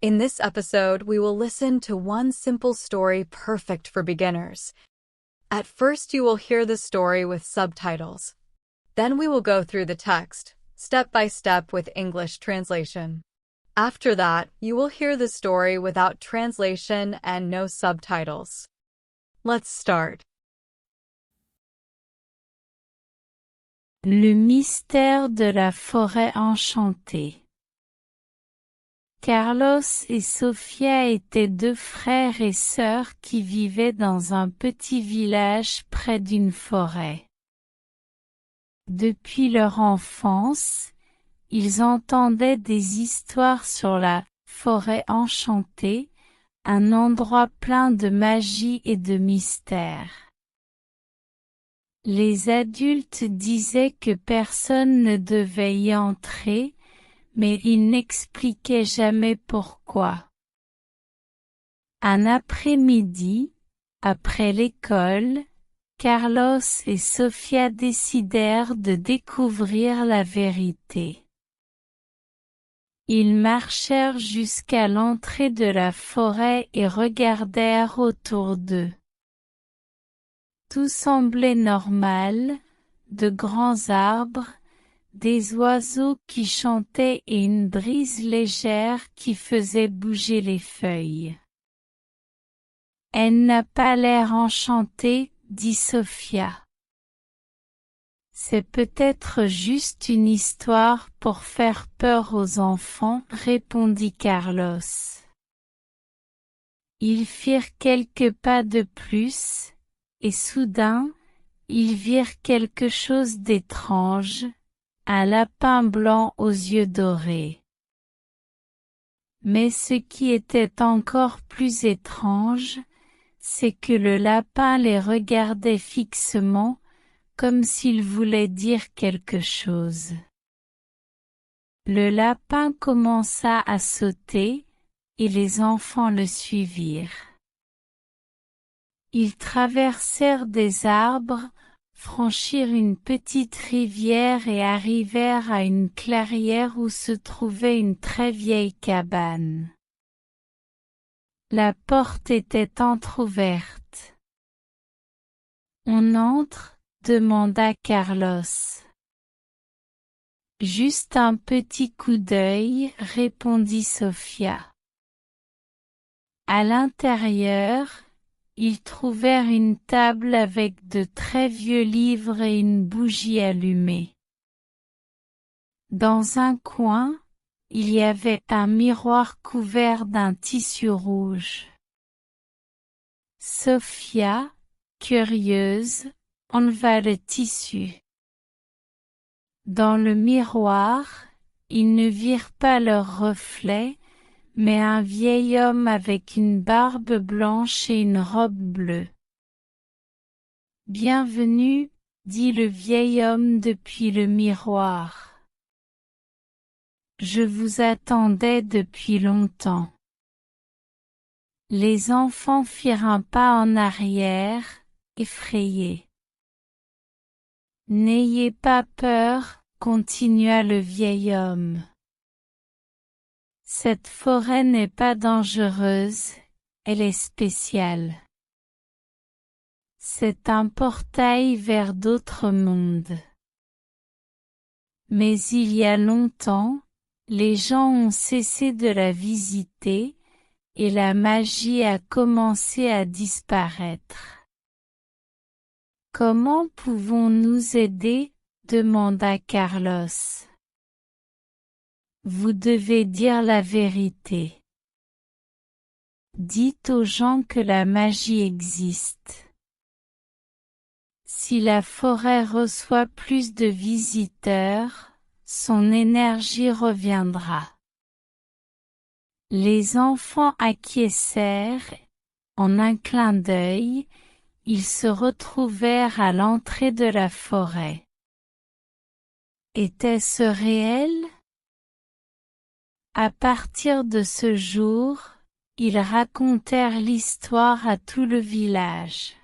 In this episode, we will listen to one simple story perfect for beginners. At first, you will hear the story with subtitles. Then we will go through the text, step by step with English translation. After that, you will hear the story without translation and no subtitles. Let's start. Le mystère de la forêt enchantée. Carlos et Sofia étaient deux frères et sœurs qui vivaient dans un petit village près d'une forêt. Depuis leur enfance, ils entendaient des histoires sur la forêt enchantée, un endroit plein de magie et de mystère. Les adultes disaient que personne ne devait y entrer, mais ils n'expliquaient jamais pourquoi. Un après-midi, après l'école, Carlos et Sofia décidèrent de découvrir la vérité. Ils marchèrent jusqu'à l'entrée de la forêt et regardèrent autour d'eux. Tout semblait normal, de grands arbres, des oiseaux qui chantaient et une brise légère qui faisait bouger les feuilles. « Elle n'a pas l'air enchantée, » dit Sofia. « C'est peut-être juste une histoire pour faire peur aux enfants, » répondit Carlos. Ils firent quelques pas de plus, et soudain, ils virent quelque chose d'étrange. Un lapin blanc aux yeux dorés. Mais ce qui était encore plus étrange, c'est que le lapin les regardait fixement, comme s'il voulait dire quelque chose. Le lapin commença à sauter, et les enfants le suivirent. Ils traversèrent des arbres, franchirent une petite rivière et arrivèrent à une clairière où se trouvait une très vieille cabane. La porte était entr'ouverte. « On entre ?» demanda Carlos. « Juste un petit coup d'œil, » répondit Sofia. À l'intérieur, ils trouvèrent une table avec de très vieux livres et une bougie allumée. Dans un coin, il y avait un miroir couvert d'un tissu rouge. Sofia, curieuse, enleva le tissu. Dans le miroir, ils ne virent pas leur reflet, mais un vieil homme avec une barbe blanche et une robe bleue. « Bienvenue, » dit le vieil homme depuis le miroir. « Je vous attendais depuis longtemps. » Les enfants firent un pas en arrière, effrayés. « N'ayez pas peur, » continua le vieil homme. Cette forêt n'est pas dangereuse, elle est spéciale. C'est un portail vers d'autres mondes. Mais il y a longtemps, les gens ont cessé de la visiter, et la magie a commencé à disparaître. « Comment pouvons-nous aider ?» demanda Carlos. Vous devez dire la vérité. Dites aux gens que la magie existe. Si la forêt reçoit plus de visiteurs, son énergie reviendra. Les enfants acquiescèrent. En un clin d'œil, ils se retrouvèrent à l'entrée de la forêt. Était-ce réel? À partir de ce jour, ils racontèrent l'histoire à tout le village.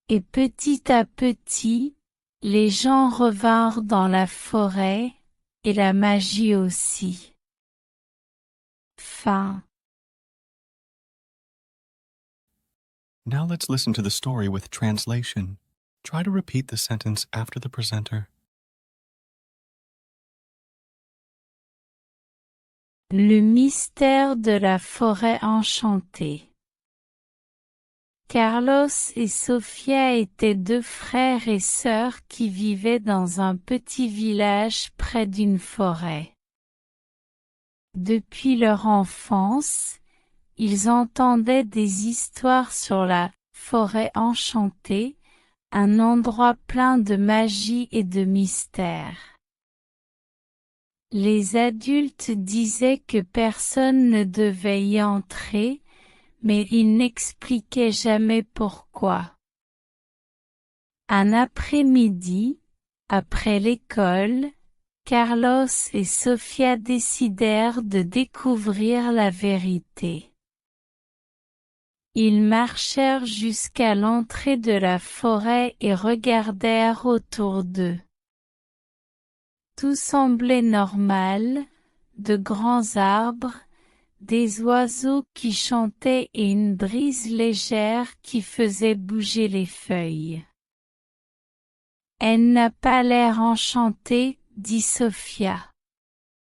Et petit à petit, les gens revinrent dans la forêt, et la magie aussi. Fin. Now let's listen to the story with translation. Try to repeat the sentence after the presenter. Le mystère de la forêt enchantée. Carlos et Sofia étaient deux frères et sœurs qui vivaient dans un petit village près d'une forêt. Depuis leur enfance, ils entendaient des histoires sur la forêt enchantée, un endroit plein de magie et de mystère. Les adultes disaient que personne ne devait y entrer, mais ils n'expliquaient jamais pourquoi. Un après-midi, après l'école, Carlos et Sofia décidèrent de découvrir la vérité. Ils marchèrent jusqu'à l'entrée de la forêt et regardèrent autour d'eux. Tout semblait normal, de grands arbres, des oiseaux qui chantaient et une brise légère qui faisait bouger les feuilles. « Elle n'a pas l'air enchantée, » dit Sofia.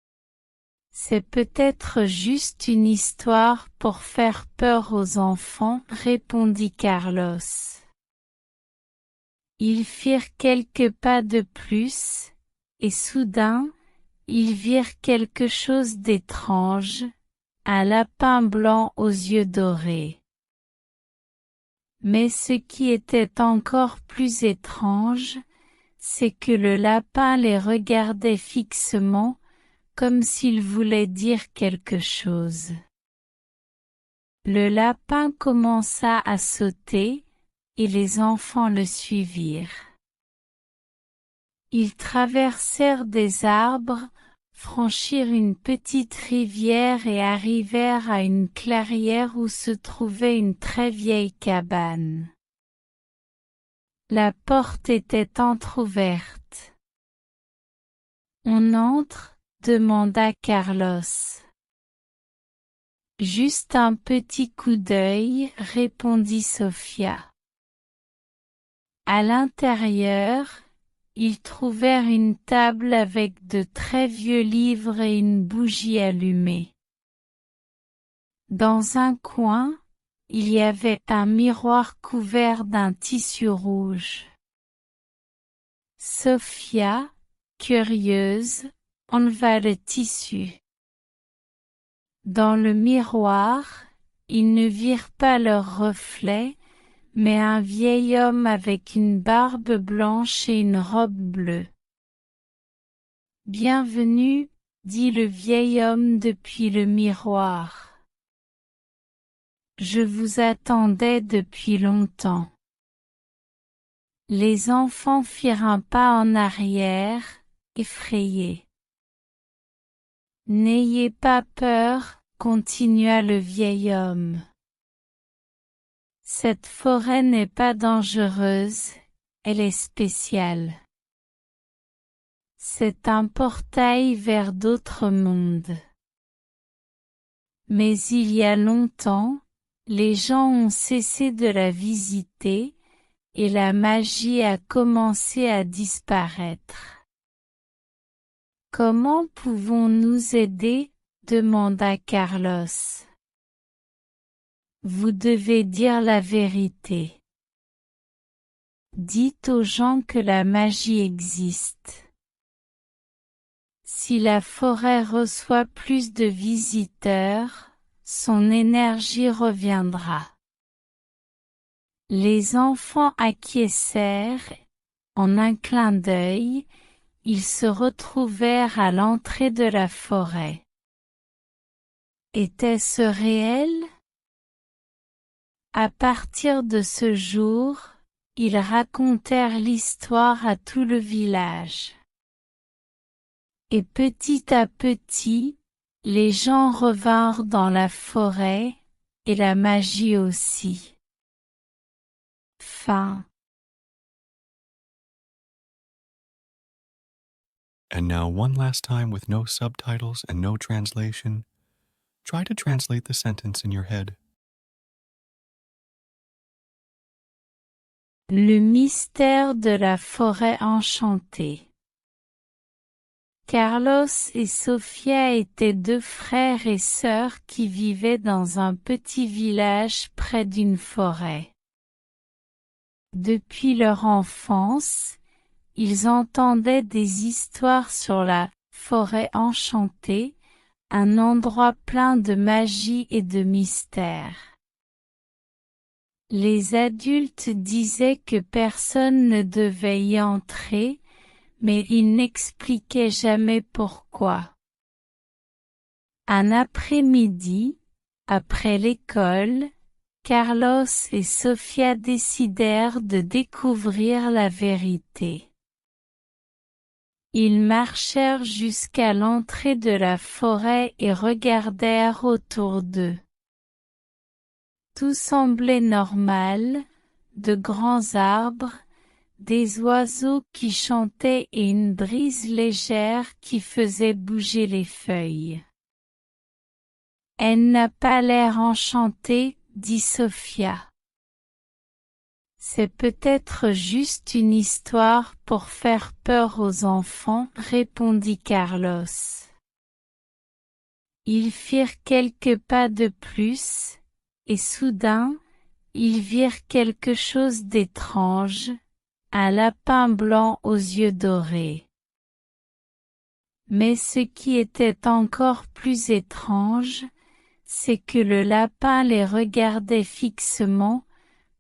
« C'est peut-être juste une histoire pour faire peur aux enfants, » répondit Carlos. Ils firent quelques pas de plus, et soudain, ils virent quelque chose d'étrange, un lapin blanc aux yeux dorés. Mais ce qui était encore plus étrange, c'est que le lapin les regardait fixement, comme s'il voulait dire quelque chose. Le lapin commença à sauter, et les enfants le suivirent. Ils traversèrent des arbres, franchirent une petite rivière et arrivèrent à une clairière où se trouvait une très vieille cabane. La porte était entr'ouverte. « On entre ?» demanda Carlos. « Juste un petit coup d'œil, » répondit Sofia. À l'intérieur, ils trouvèrent une table avec de très vieux livres et une bougie allumée. Dans un coin, il y avait un miroir couvert d'un tissu rouge. Sofia, curieuse, enleva le tissu. Dans le miroir, ils ne virent pas leur reflet, mais un vieil homme avec une barbe blanche et une robe bleue. « Bienvenue, » dit le vieil homme depuis le miroir. « Je vous attendais depuis longtemps. » Les enfants firent un pas en arrière, effrayés. « N'ayez pas peur, » continua le vieil homme. Cette forêt n'est pas dangereuse, elle est spéciale. C'est un portail vers d'autres mondes. Mais il y a longtemps, les gens ont cessé de la visiter, et la magie a commencé à disparaître. « Comment pouvons-nous aider ?» demanda Carlos. Vous devez dire la vérité. Dites aux gens que la magie existe. Si la forêt reçoit plus de visiteurs, son énergie reviendra. Les enfants acquiescèrent. En un clin d'œil, ils se retrouvèrent à l'entrée de la forêt. Était-ce réel? À partir de ce jour, ils racontèrent l'histoire à tout le village. Et petit à petit, les gens revinrent dans la forêt, et la magie aussi. Fin. And now one last time with no subtitles and no translation. Try to translate the sentence in your head. Le mystère de la forêt enchantée. Carlos et Sofia étaient deux frères et sœurs qui vivaient dans un petit village près d'une forêt. Depuis leur enfance, ils entendaient des histoires sur la forêt enchantée, un endroit plein de magie et de mystère. Les adultes disaient que personne ne devait y entrer, mais ils n'expliquaient jamais pourquoi. Un après-midi, après l'école, Carlos et Sofia décidèrent de découvrir la vérité. Ils marchèrent jusqu'à l'entrée de la forêt et regardèrent autour d'eux. Tout semblait normal, de grands arbres, des oiseaux qui chantaient et une brise légère qui faisait bouger les feuilles. « Elle n'a pas l'air enchantée, » dit Sofia. « C'est peut-être juste une histoire pour faire peur aux enfants, » répondit Carlos. Ils firent quelques pas de plus, et soudain, ils virent quelque chose d'étrange, un lapin blanc aux yeux dorés. Mais ce qui était encore plus étrange, c'est que le lapin les regardait fixement,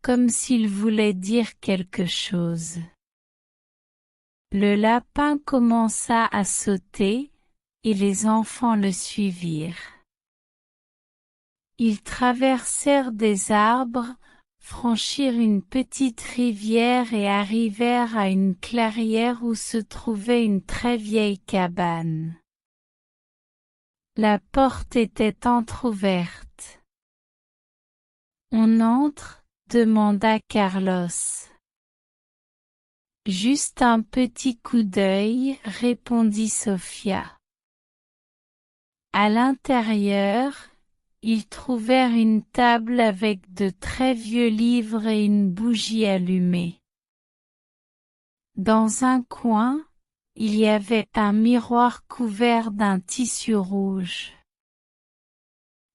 comme s'il voulait dire quelque chose. Le lapin commença à sauter, et les enfants le suivirent. Ils traversèrent des arbres, franchirent une petite rivière et arrivèrent à une clairière où se trouvait une très vieille cabane. La porte était entr'ouverte. « On entre ?» demanda Carlos. « Juste un petit coup d'œil, » répondit Sofia. À l'intérieur, ils trouvèrent une table avec de très vieux livres et une bougie allumée. Dans un coin, il y avait un miroir couvert d'un tissu rouge.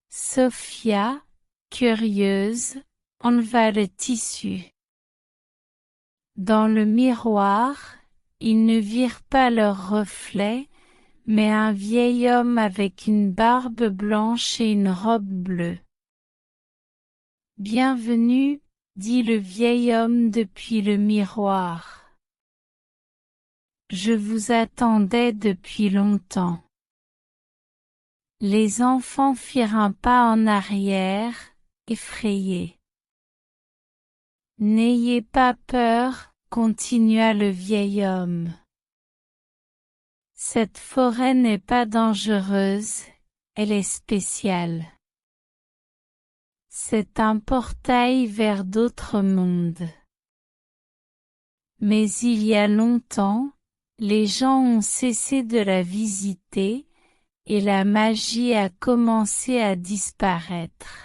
Sofia, curieuse, enleva le tissu. Dans le miroir, ils ne virent pas leur reflet, mais un vieil homme avec une barbe blanche et une robe bleue. « Bienvenue, » dit le vieil homme depuis le miroir. « Je vous attendais depuis longtemps. » Les enfants firent un pas en arrière, effrayés. « N'ayez pas peur, » continua le vieil homme. Cette forêt n'est pas dangereuse, elle est spéciale. C'est un portail vers d'autres mondes. Mais il y a longtemps, les gens ont cessé de la visiter, et la magie a commencé à disparaître.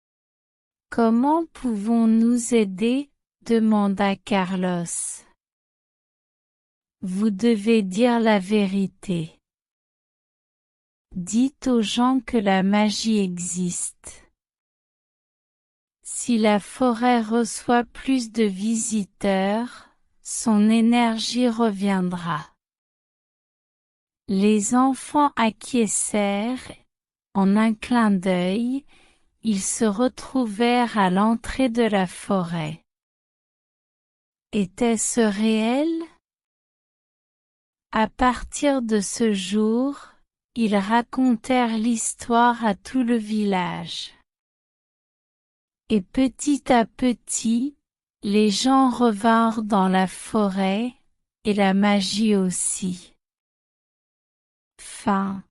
« Comment pouvons-nous aider ?» demanda Carlos. Vous devez dire la vérité. Dites aux gens que la magie existe. Si la forêt reçoit plus de visiteurs, son énergie reviendra. Les enfants acquiescèrent, en un clin d'œil, ils se retrouvèrent à l'entrée de la forêt. Était-ce réel? À partir de ce jour, ils racontèrent l'histoire à tout le village. Et petit à petit, les gens revinrent dans la forêt, et la magie aussi. Fin.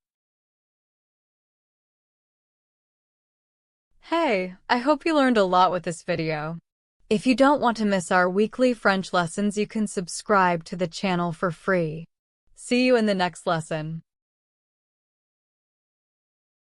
Hey, I hope you learned a lot with this video. If you don't want to miss our weekly French lessons, you can subscribe to the channel for free. See you in the next lesson.